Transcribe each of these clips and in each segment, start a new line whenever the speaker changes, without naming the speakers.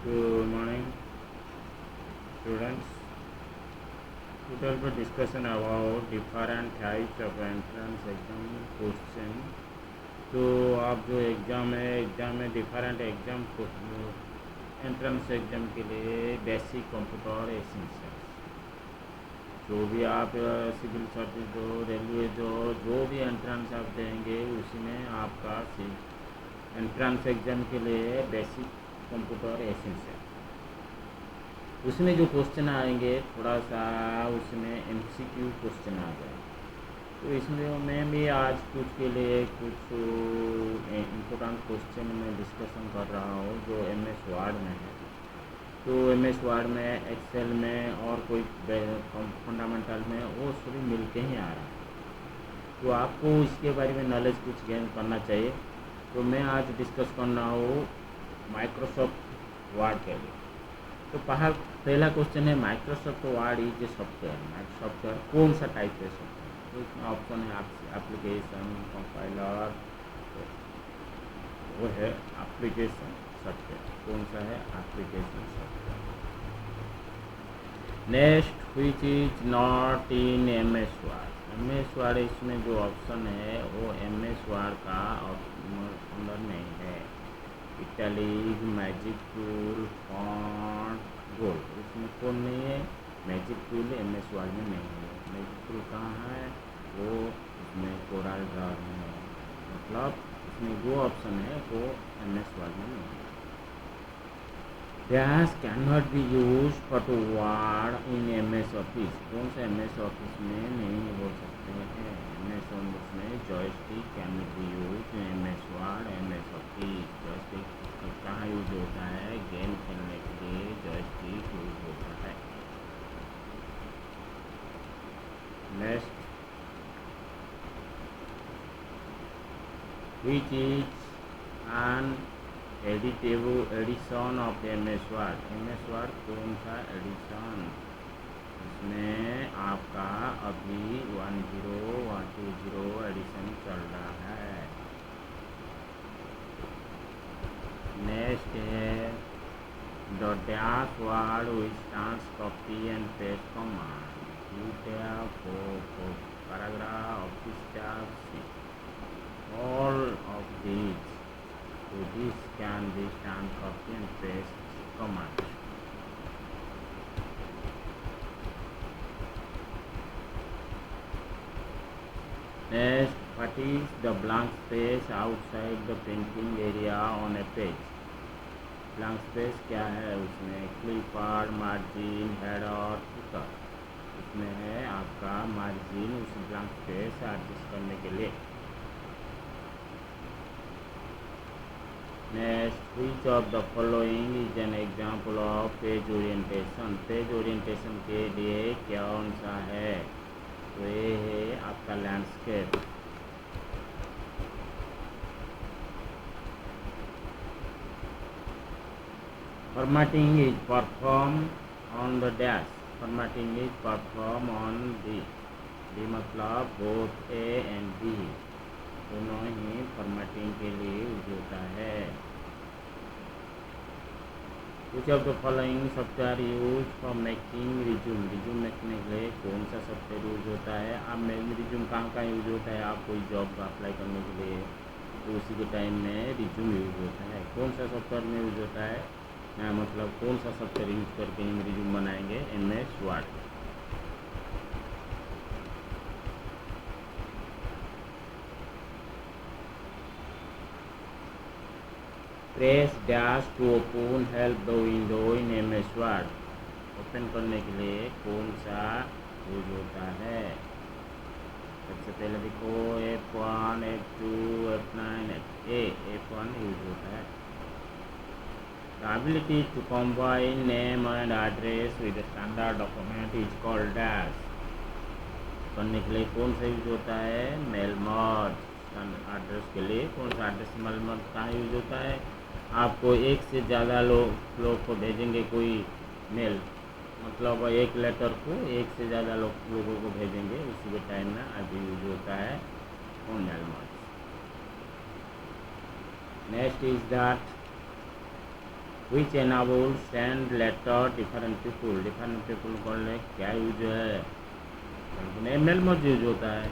Good morning, students. Today we discussion about different types of entrance exam question. तो आप जो exam में different exam entrance exam के लिए बेसिक कंप्यूटर एसेंशियल्स, जो भी आप सिविल सर्विस दो, रेलवे दो, जो भी एंट्रेंस आप देंगे उसमें आपका एंट्रेंस एग्ज़ाम के लिए बेसिक कंप्यूटर एसेंशियल, उसमें जो क्वेश्चन आएंगे थोड़ा सा उसमें MCQ क्वेश्चन आ जाए। तो इसमें मैं भी आज कुछ के लिए कुछ इम्पोर्टेंट क्वेश्चन में डिस्कशन कर रहा हूँ जो MS वर्ड में है। तो MS वर्ड में, एक्सेल में और कोई फंडामेंटल में वो सभी मिल के ही आ रहा है। तो आपको इसके बारे में नॉलेज कुछ गेन करना चाहिए। तो मैं आज डिस्कस करना हूँ माइक्रोसॉफ्ट वर्ड के लिए। तो पहला क्वेश्चन है Microsoft word is a software. Software कौन सा टाइप है सॉफ्टवेयर? तो इसमें ऑप्शन है एप्लीकेशन, कंपाइलर, वो है एप्लीकेशन सॉफ्टवेयर। कौन सा है? Application software. Next, which is not in MS word. MS word इसमें जो ऑप्शन है वो MS वर्ड का अंदर नहीं है। Italic, magic tool, font, gold, इसमें कौन नहीं है? मैजिक टूल MS वर्ड में नहीं है। मैजिक टूल कहाँ है? वो इसमें कोरल ड्रॉ में है। मतलब इसमें जो ऑप्शन है वो MS वर्ड में नहीं है। Dash can not be use for to word in MS office. कौन सा MS ऑफिस में नहीं बोल सकते हैं? MS ऑफिस में joystick can not be use in MS word, MS office. Joystick कहाँ यूज होता है? गेम खेलने के लिए जॉयस्टिक यूज होता है। Next, which is an edition of MS word. MS word कौन सा एडिशन? इसमें आपका अभी 10, 120 एडिशन चल रहा है। नेक्स्ट है the dash word which trans copy and paste command. Paragraph, office tab, all of these. So this can be stand copy and paste command. Next, what is the blank space outside the printing area on a page? Blank space क्या है? उसमें clipboard, margin, header, footer, इसमें है आपका margin, उस blank space adjust करने के लिए। Next, which of the following is an example of page orientation? Page orientation के लिए कौन सा है? तो ये है आपका landscape. Formatting is perform on the dash. Formatting is perform on the मतलब बोथ A and B, दोनों ही फॉर्मेटिंग के लिए यूज होता है। कुछ of the following software use for making resume. Resume मेकने के लिए कौन सा सॉफ्टवेयर यूज होता है? अब रिज्यूम कहाँ यूज होता है? आप कोई जॉब का अप्लाई करने के लिए तो उसी के टाइम में रिज्यूम यूज होता है। कौन सा सॉफ्टवेयर में यूज होता है? मतलब कौन सा सॉफ्टवेयर यूज करके हम रिज्यूम बनाएंगे? MS word. Press dash to open help the window in MS word. Open करने के लिए कौन सा यूज होता है? सबसे पहले देखो F1, F2, F9, F1 use होता है। The ability to combine name and address with a standard document is called dash। करने के लिए कौन सा यूज होता है? मेल मर्ज। एड्रेस के लिए कौन सा एड्रेस मेल मर्ज कहाँ यूज होता है? आपको एक से ज़्यादा लोग को भेजेंगे कोई मेल, मतलब एक लेटर को एक से ज़्यादा लोगों को भेजेंगे, उसी के टाइम में अभी यूज होता है mail merge. Next is that which enable send letter different people को क्या यूज है, मेल मत यूज होता है।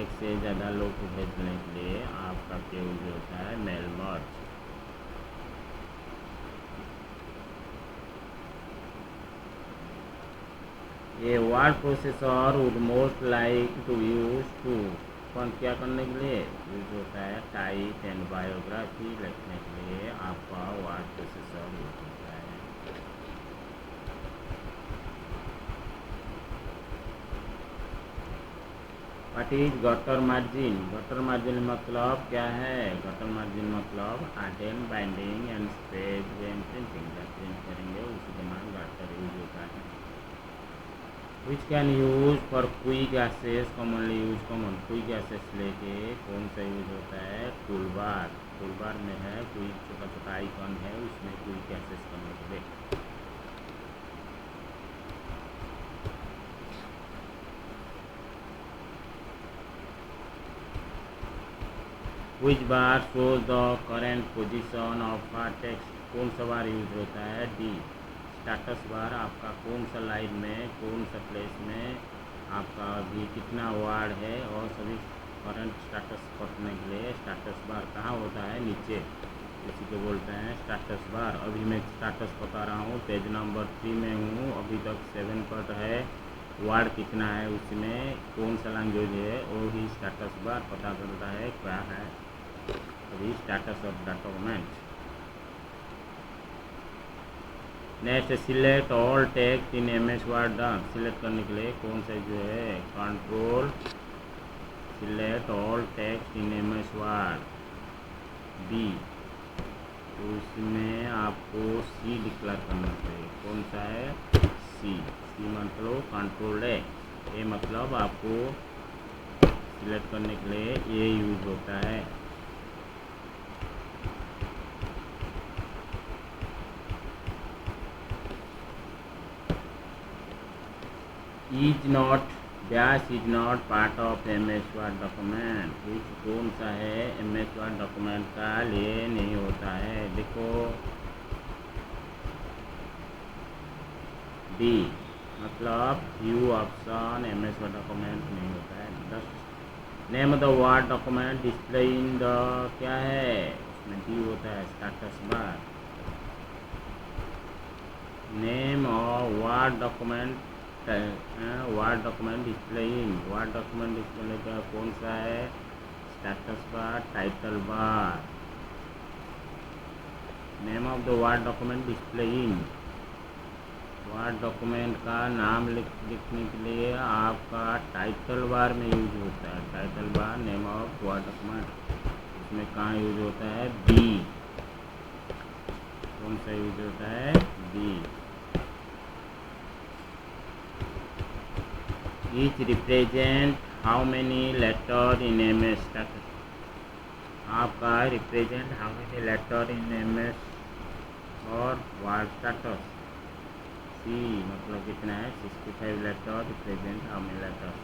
एक से ज़्यादा लोग को भेजने के लिए आपका क्या यूज होता है, मेल मर्ज। ये word processor would most like to use to कौन क्या करने के लिए यूज होता है, टाइप एंड बायोग्राफी लिखने के लिए आपका वर्ड प्रोसेसर यूज होता है। What is gutter margin, gutter margin मतलब क्या है, गटर मार्जिन मतलब आर्टेन binding and space and printing, जब प्रिंट करेंगे उसी दौरान गटर यूज होता है। Which can use for quick access, commonly use common quick access लेके कौन सा यूज होता है, टूल बार। टूल बार में है क्विक छोटा छोटा आइकन है, उसमें क्विक एक्सेस करने के लिए। Which bar shows the current position of a text, कौन सा बार यूज होता है, डी। स्टेटस बार आपका कौन सा लाइन में कौन सा प्लेस में आपका अभी कितना वर्ड है, और सभी करंट स्टेटस पढ़ने के लिए स्टेटस बार कहाँ होता है, नीचे, इसी को बोलते हैं स्टेटस बार। अभी मैं स्टेटस बता रहा हूँ, पेज नंबर 3 में हूँ, अभी तक 7 पर है, वर्ड कितना है उसमें कौन सा लैंग्वेज है, वो ही स्टेटस बार पता चलता है क्या है अभी status of document. Next select all text in MS word done, select करने के लिए कौन सा जो है, control select all text in MS word B, तो इसमें आपको C डिक्लेयर करना चाहिए, कौन सा है, C मतलब कंट्रोल ए मतलब आपको सिलेक्ट करने के लिए ये यूज होता है। Is not dash is not part of MS word document, कुछ कौन सा है MS वर्ड डॉक्यूमेंट का लिए नहीं होता है, देखो डी मतलब view option MS word document नहीं होता है। Name of the word document display in the क्या है, उसमें डी होता है status bar. Name of word document word document display in, word document display का कौन सा है, status bar title bar. Name of the word document display in, word document का नाम लिखने के लिए आपका टाइटल बार में यूज होता है, title bar name of word document, इसमें कहाँ यूज होता है, बी, कौन सा यूज होता है, B. Each represent how many letter in MS status, आपका represent how many letter in MS और word status, C मतलब कितना है, 65 letter represent how many letters।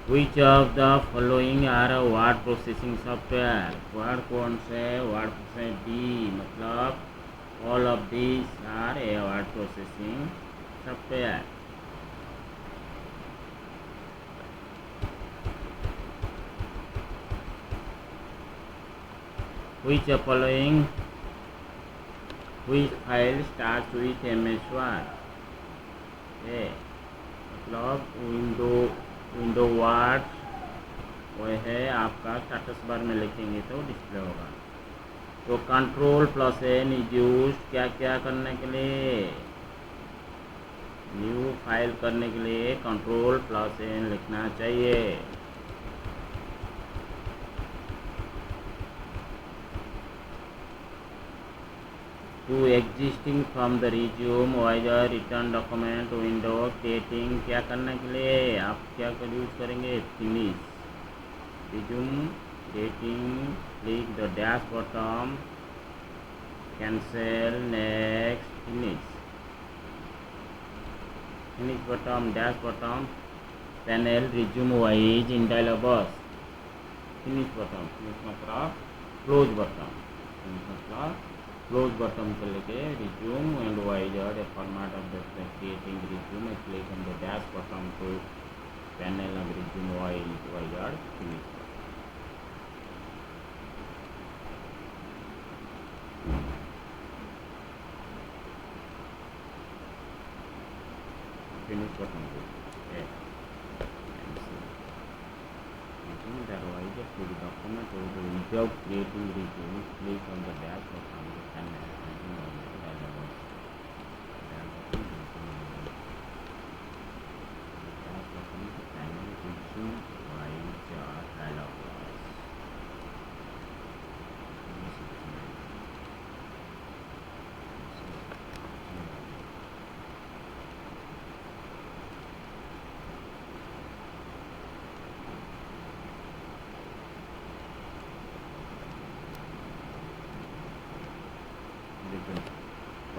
Which of the following are a word processing software, word कौन से word processing, D मतलब all of these are a word processing software। Which following which file starts with MS Word, ए मतलब window word वो है आपका status bar में लिखेंगे तो डिस्प्ले होगा। तो Ctrl+N इज यूज क्या क्या करने के लिए, न्यू फाइल करने के लिए Ctrl+N लिखना चाहिए। To existing from the resume wizard return document window creating क्या करने के लिए आप क्या कर यूज करेंगे, finish resume creating, click the dash button, cancel, next, finish button, dash button, panel resume वाइज in dialog box, finish button, finish मतलब क्लोज बटन, फिनिश मतलब क्लोज बटन को लेके resume and wizard a format of the creating resume. Click on the dash button to panel of resume wizard. Click. Finish button को otherwise to the document or the without creating resume. Click on the dash button to panel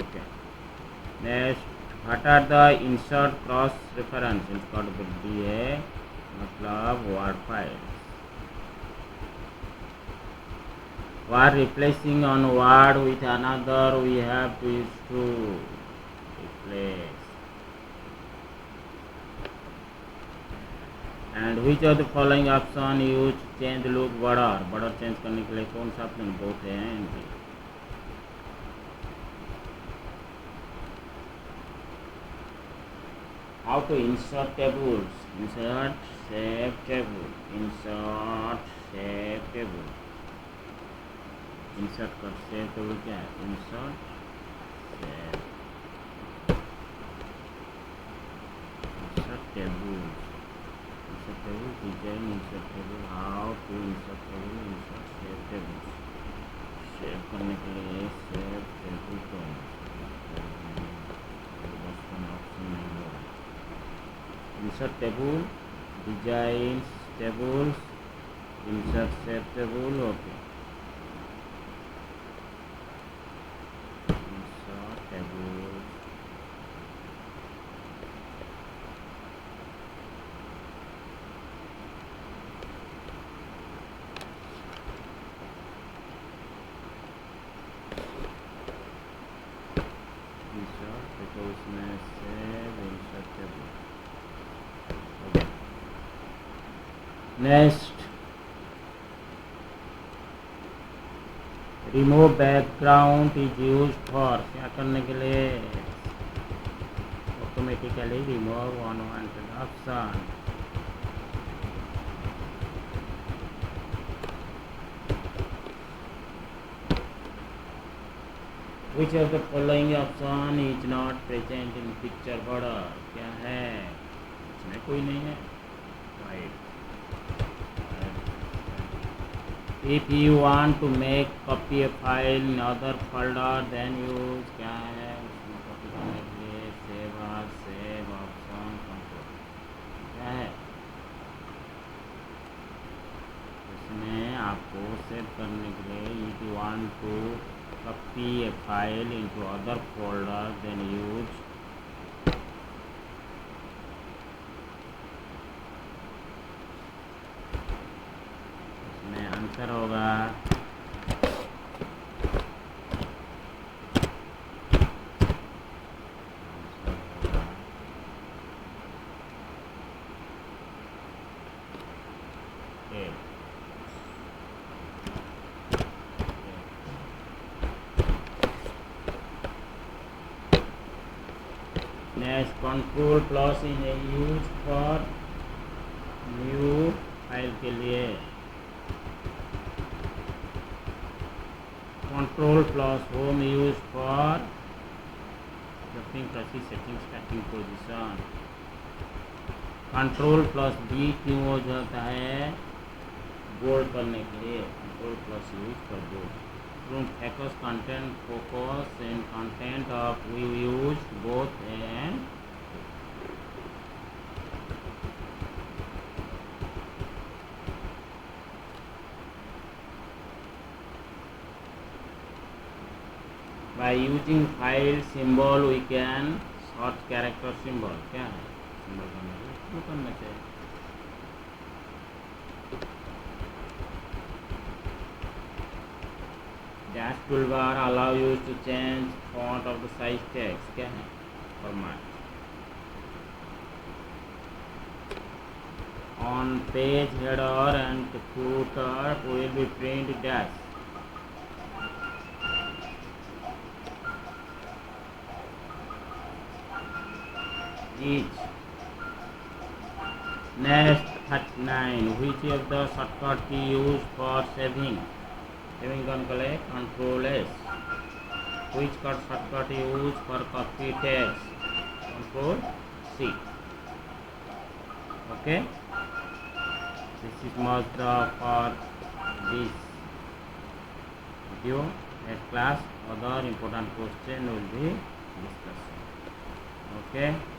okay. Next, what are the insert cross reference? इसका बुद्धि है मतलब word files. Word replacing on word with another, we have to use to replace. And which of the following option use change look border change करने के लिए कौन सा option बहुत है? How to insert tables? Insert save table. Insert save table. Insert कर save table क्या है? Insert save. Insert tables. Insert table design insert table. How to insert table? Insert save tables. Save करने के लिए save table को insert table, design tables, insert save table. Okay. Insert tables. Insert tables में save insert table. Next, remove background is used for क्या करने के लिए? Automatically remove unwanted option. Which of the following option is not present in picture border? क्या है? इसमें कोई नहीं है. Right. If you want to make copy a file in other folder, then use क्या है? उसमें copy करने के लिए save as save option control क्या है? इसमें आपको सेव करने के लिए if you want to copy a file into other folder, then use answer होगा next control plus N use for new file के लिए Control plus home used for setting starting position. Control plus B क्यों हो जाता है? Bold करने के लिए Control plus यूज कर दो. From focus content focus and content of we use both and by using file symbol we can search character symbol. क्या है symbol करना चाहिए. dash toolbar allow you to change font of the size text क्या है format on page header and footer will be print dash each next 39 which is the shortcut key used for saving कौन कले control S which shortcut used for copy text control C okay this is most for this video. Next class other important question will be discussed okay.